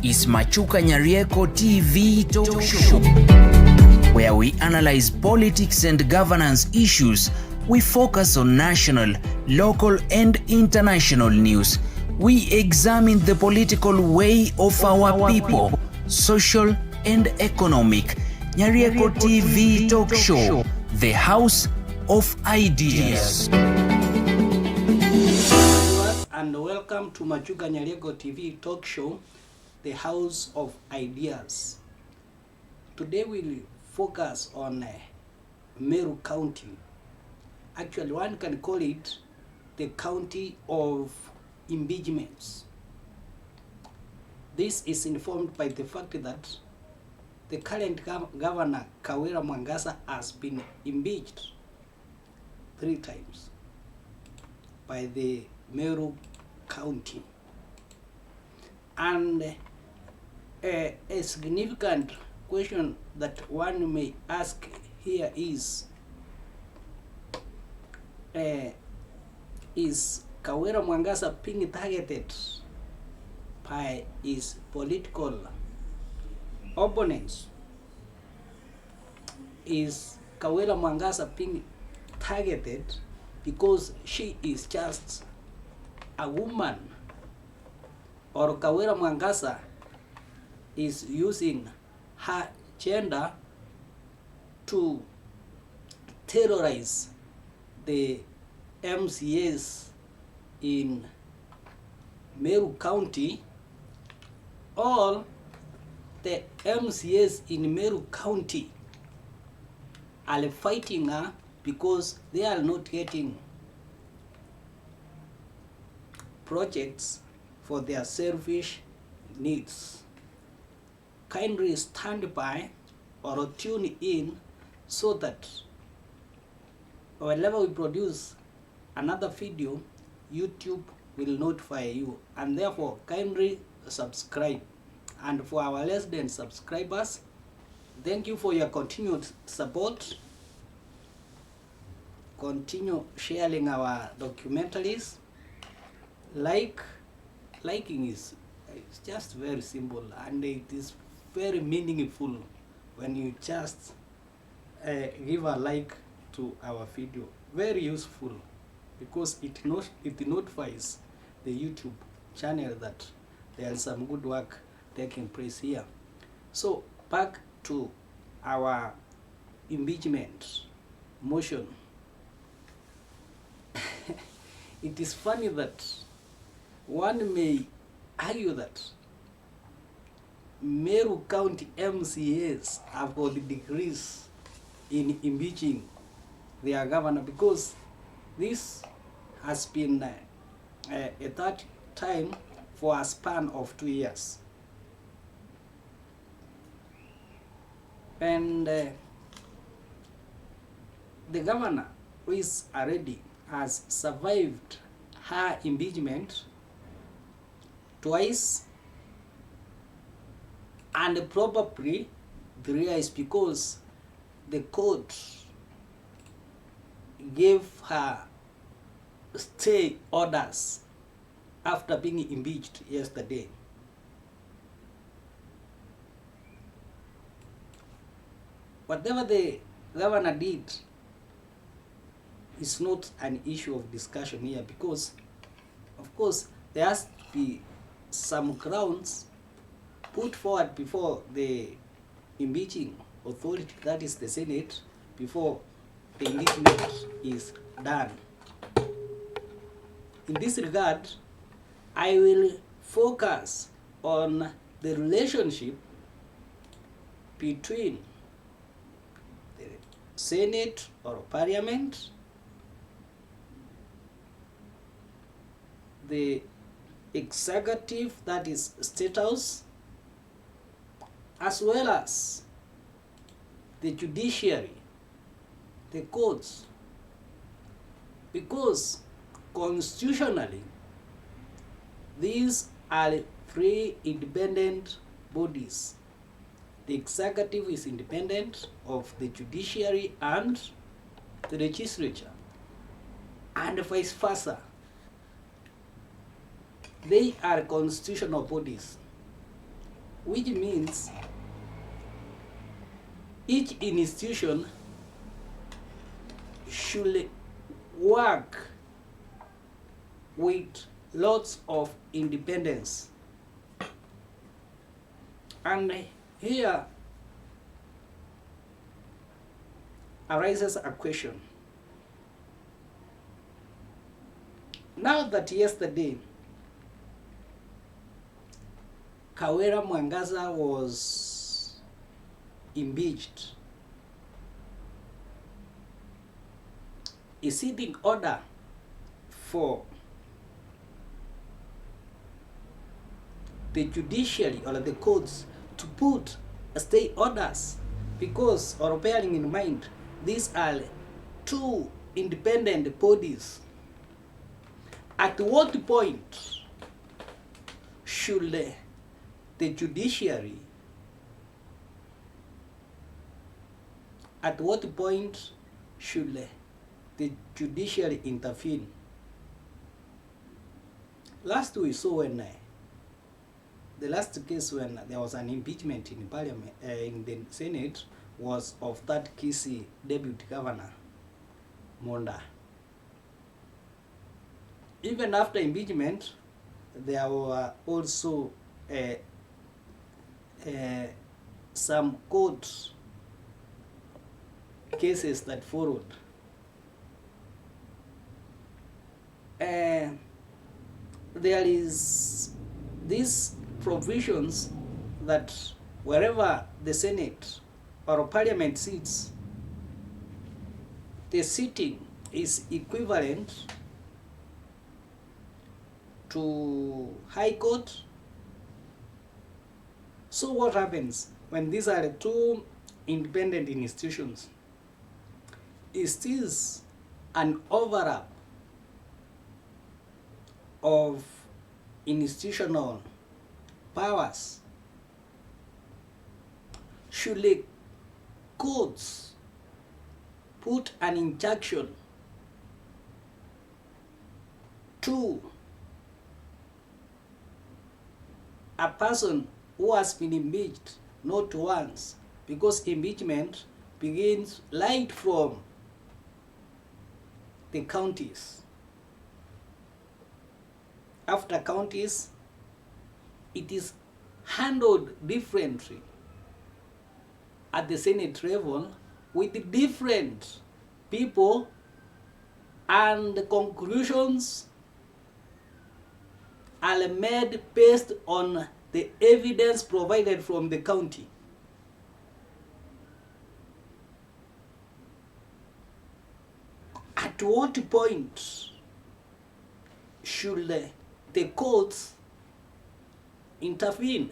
is Machuka Nyarieko TV Talk Show, where we analyze politics and governance issues. We focus on national, local, and international news. We examine the political way of our people, social and economic. Nyarieko TV Talk Show, the house of ideas. And welcome to Machuka Nyarieko TV Talk Show, the house of ideas. Today we'll focus on Meru County. Actually, one can call it the county of impeachments. This is informed by the fact that the current governor, Kawira Mwangasa, has been impeached 3 times by the Meru County. And a significant question that one may ask here is Kawira Mwangasa being targeted by his political opponents? Is Kawira Mwangasa being targeted because she is just a woman, or Kawira Mwangasa is using her gender to terrorize the MCAs in Meru County? All the MCAs in Meru County are fighting her because they are not getting projects for their selfish needs. Kindly stand by or tune in so that whenever we produce another video, YouTube will notify you, and therefore kindly subscribe. And for our less than subscribers, thank you for your continued support. Continue sharing our documentaries. Liking is just very simple, and it is very meaningful when you just give a like to our video. Very useful, because it notifies the YouTube channel that there is some good work taking place here. So back to our impeachment motion. It is funny that one may argue that Meru County MCAs have got degrees in impeaching their governor, because this has been a third time for a span of 2 years. And the governor, who is already has survived her impeachment twice, and probably thrice, because the court gave her stay orders after being impeached yesterday. Whatever the governor did is not an issue of discussion here, because of course there has to be some grounds put forward before the impeaching authority, that is the Senate, before the impeachment is done. In this regard, I will focus on the relationship between the Senate or Parliament, the executive, that is State House, as well as the judiciary, the courts, because constitutionally these are 3 independent bodies. The executive is independent of the judiciary and the legislature, and vice versa. They are constitutional bodies. which means each institution should work with lots of independence. And here arises a question. Now that yesterday Kawera Mwangaza was impeached, a sitting order for the judiciary or the courts to put stay orders, because, or bearing in mind, these are two independent bodies. At what point should the judiciary, at what point should the judiciary intervene? Last we saw when the last case when there was an impeachment in Parliament, in the Senate, was of that Kisii deputy governor, Monda. Even after impeachment, there were also some court cases that followed. There is these provisions that wherever the Senate or Parliament sits, the sitting is equivalent to High Court. So what happens when these are two independent institutions? Is this an overlap of institutional powers? Should the courts put an injunction to a person who has been impeached not once? Because impeachment begins right from the counties. After counties, it is handled differently at the Senate level with different people, and the conclusions are made based on the evidence provided from the county. At what point should the courts intervene?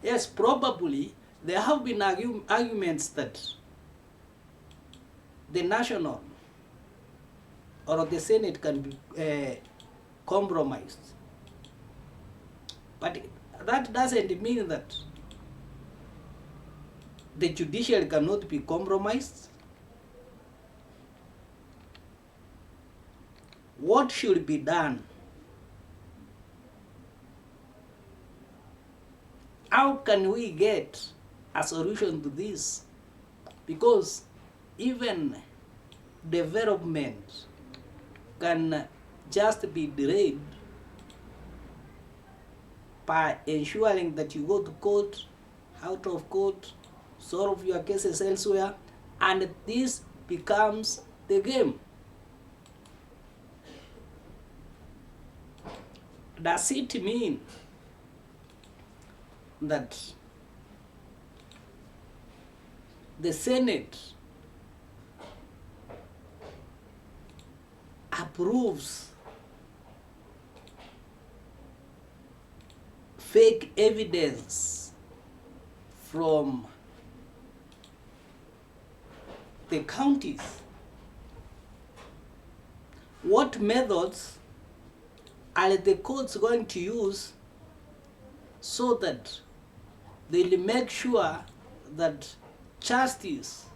Yes, probably there have been arguments that the national or the Senate can be compromised. But that doesn't mean that the judiciary cannot be compromised. What should be done? How can we get a solution to this? Because even development can just be delayed by ensuring that you go to court, out of court, solve your cases elsewhere, and this becomes the game. Does it mean that the Senate approves fake evidence from the counties? What methods are the courts going to use so that they'll make sure that justice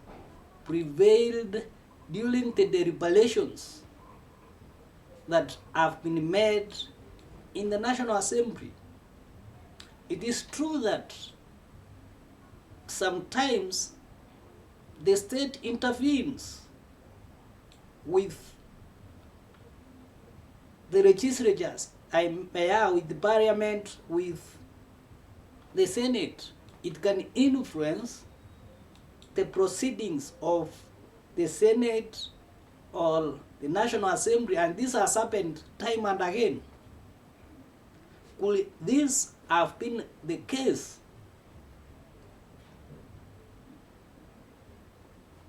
prevailed during the deliberations that have been made in the National Assembly? it is true that sometimes the state intervenes with the legislatures, with the parliament, with the Senate. It can influence the proceedings of the Senate or the National Assembly, and this has happened time and again. Could this have been the case?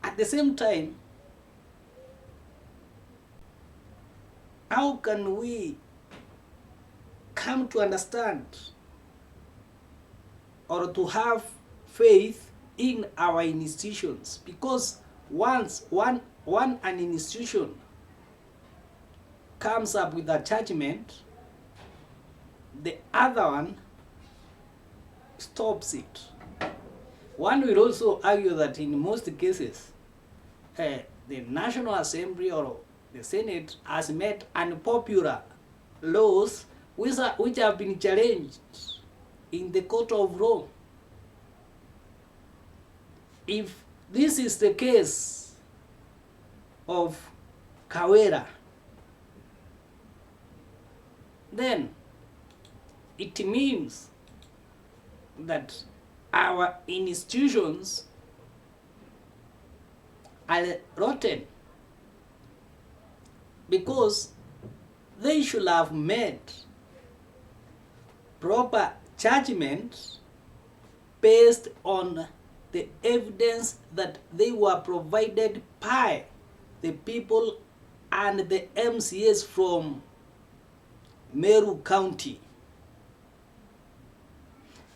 At the same time, how can we come to understand or to have faith in our institutions? Because once an institution comes up with a judgment, the other one stops it. One will also argue that in most cases, the National Assembly or the Senate has made unpopular laws which have been challenged in the court of law. If this is the case of Kawera, then it means that our institutions are rotten, because they should have made proper judgment based on the evidence that they were provided by the people and the MCAs from Meru County.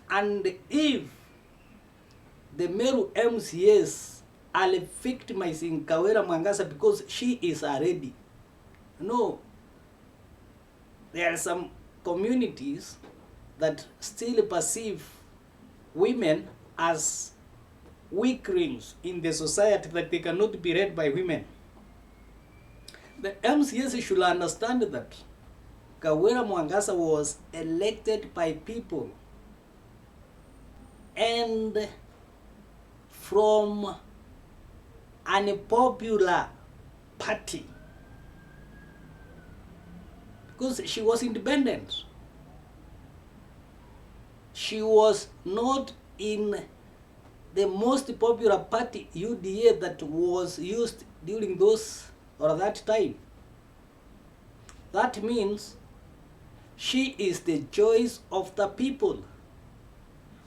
And if the Meru MCAs are victimizing Kawera Mwangasa because she is already, no, there are some communities that still perceive women as weaklings in the society, that they cannot be led by women. The MCAs should understand that Kawera Mwangasa was elected by people and from an unpopular party, because she was independent. She was not in the most popular party, UDA, that was used during those or that time. That means she is the choice of the people.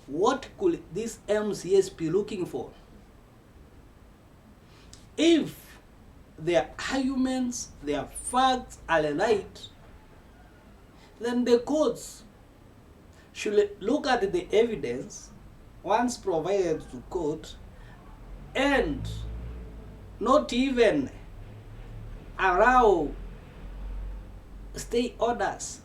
What could these MCAs be looking for? If their arguments, their facts are right, then the courts should look at the evidence once provided to court and not even allow stay orders.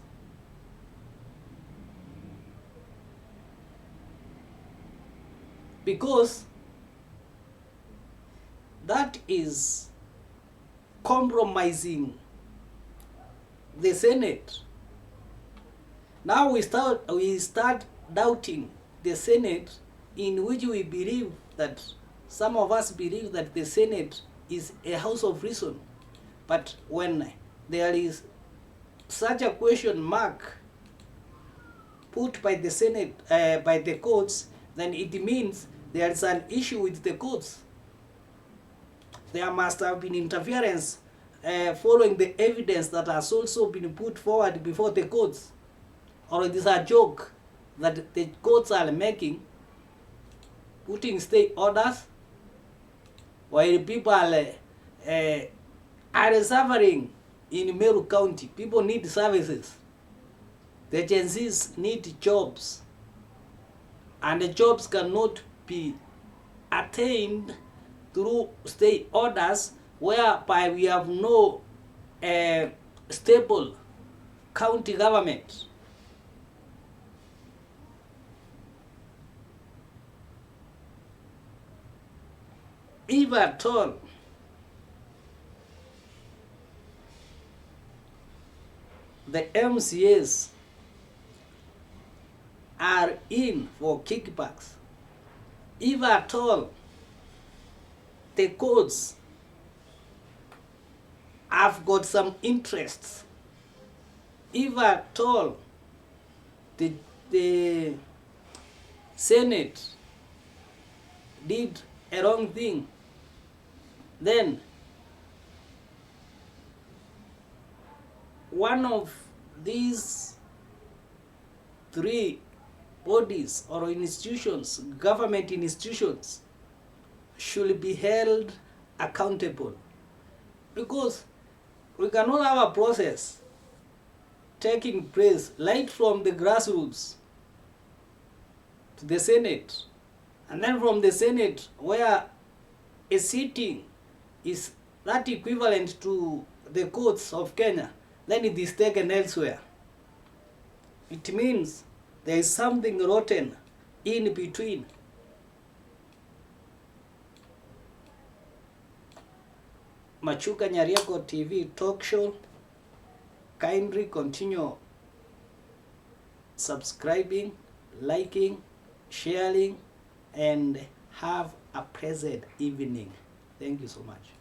Because that is compromising the Senate. Now we start doubting the Senate, in which we believe that, some of us believe that the Senate is a house of reason. But when there is such a question mark put by the Senate, by the courts, then it means there is an issue with the courts. There must have been interference following the evidence that has also been put forward before the courts. Or it is a joke that the courts are making, putting stay orders, while people are suffering in Meru County. People need services. The agencies need jobs. And the jobs cannot be attained through stay orders, whereby we have no stable county government. If at all the MCAs are in for kickbacks. If at all the courts have got some interests, if at all the Senate did a wrong thing, then one of these three bodies or institutions, government institutions, should be held accountable. Because we cannot have a process taking place right from the grassroots to the Senate, and then from the Senate, where a sitting is that equivalent to the courts of Kenya, then it is taken elsewhere. It means there is something rotten in between. Machuka Nyarieko TV talk show. Kindly continue subscribing, liking, sharing, and have a pleasant evening. Thank you so much.